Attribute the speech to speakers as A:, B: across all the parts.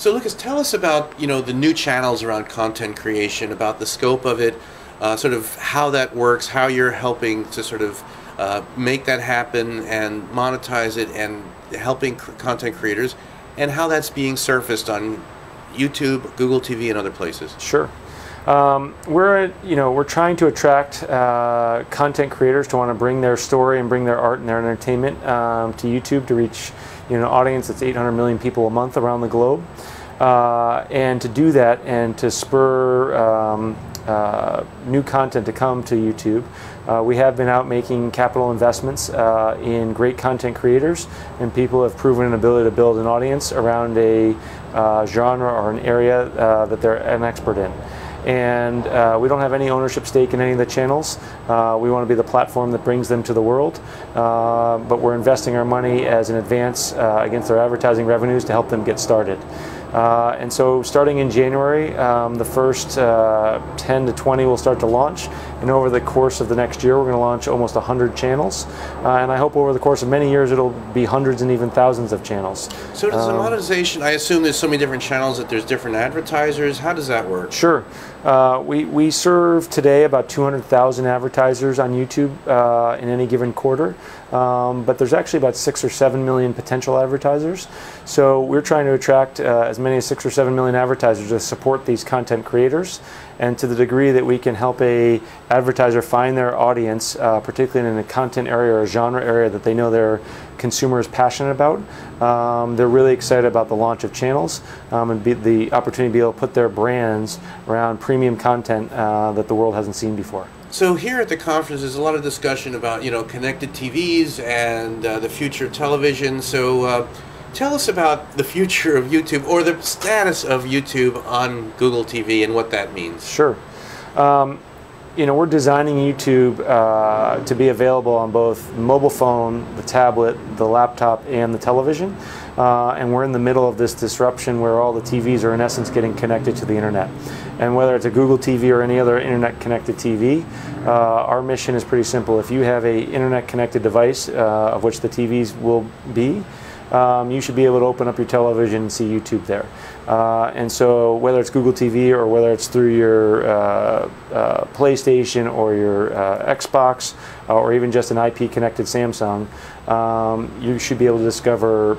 A: So Lucas, tell us about, the new channels around content creation, about the scope of it, sort of how that works, how you're helping to sort of make that happen and monetize it, and helping content creators, and how that's being surfaced on YouTube, Google TV, and other places.
B: Sure. We're trying to attract content creators to want to bring their story and bring their art and their entertainment to YouTube to reach an audience that's 800 million people a month around the globe. And to do that and to spur new content to come to YouTube, we have been out making capital investments in great content creators, and people have proven an ability to build an audience around a genre or an area that they're an expert in. And we don't have any ownership stake in any of the channels. We want to be the platform that brings them to the world, but we're investing our money as an advance against their advertising revenues to help them get started. And so starting in January, the first 10 to 20 will start to launch, and over the course of the next year we're going to launch almost 100 channels, and I hope over the course of many years it'll be hundreds and even thousands of channels.
A: So does the monetization, I assume there's so many different channels that there's different advertisers, how does that work?
B: Sure. We serve today about 200,000 advertisers on YouTube in any given quarter, but there's actually about 6 or 7 million potential advertisers. So we're trying to attract as many as 6 or 7 million advertisers to support these content creators, and to the degree that we can help a advertiser find their audience, particularly in a content area or a genre area that they know their consumer is passionate about. They're really excited about the launch of channels and the opportunity to be able to put their brands around premium content that the world hasn't seen before.
A: So here at the conference there's a lot of discussion about connected TVs and the future of television. So tell us about the future of YouTube, or the status of YouTube on Google TV, and what that means.
B: Sure. We're designing YouTube to be available on both mobile phone, the tablet, the laptop, and the television. And we're in the middle of this disruption where all the TVs are in essence getting connected to the internet. And whether it's a Google TV or any other internet connected TV, our mission is pretty simple. If you have an internet connected device, of which the TVs will be, you should be able to open up your television and see YouTube there. And so whether it's Google TV or whether it's through your PlayStation or your Xbox, or even just an IP connected Samsung, you should be able to discover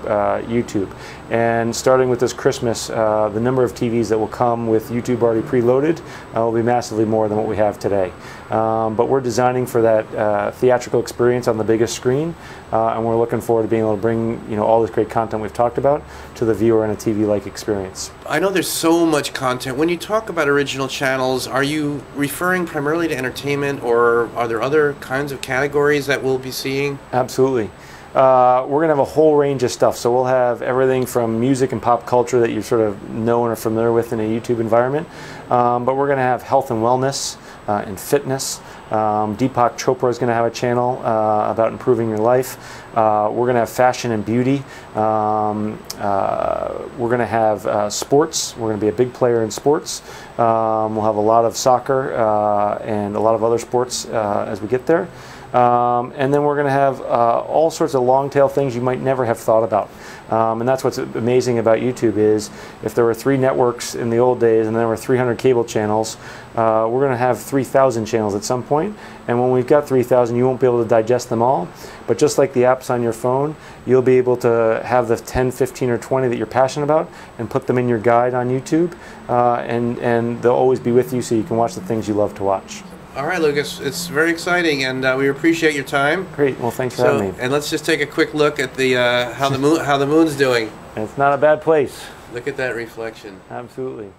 B: YouTube. And starting with this Christmas, the number of TVs that will come with YouTube already preloaded will be massively more than what we have today. But we're designing for that theatrical experience on the biggest screen, and we're looking forward to being able to bring all this great content we've talked about to the viewer in a TV-like experience.
A: I know there's so much content. When you talk about original channels, are you referring primarily to entertainment, or are there other kinds of categories that we'll be seeing?
B: Absolutely. We're going to have a whole range of stuff. So we'll have everything from music and pop culture that you sort of know and are familiar with in a YouTube environment. But we're going to have health and wellness and fitness. Deepak Chopra is going to have a channel about improving your life. We're going to have fashion and beauty. We're going to have sports. We're going to be a big player in sports. We'll have a lot of soccer and a lot of other sports as we get there. And then we're going to have all sorts of long tail things you might never have thought about. And that's what's amazing about YouTube is if there were 3 networks in the old days and there were 300 cable channels, we're going to have 3,000 channels at some point. And when we've got 3,000, you won't be able to digest them all. But just like the apps on your phone, you'll be able to have the 10, 15, or 20 that you're passionate about and put them in your guide on YouTube. And they'll always be with you so you can watch the things you love to watch.
A: All right, Lucas, it's very exciting, and we appreciate your time.
B: Great. Well, thanks for having me.
A: And let's just take a quick look at the how the moon's doing.
B: It's not a bad place.
A: Look at that reflection.
B: Absolutely.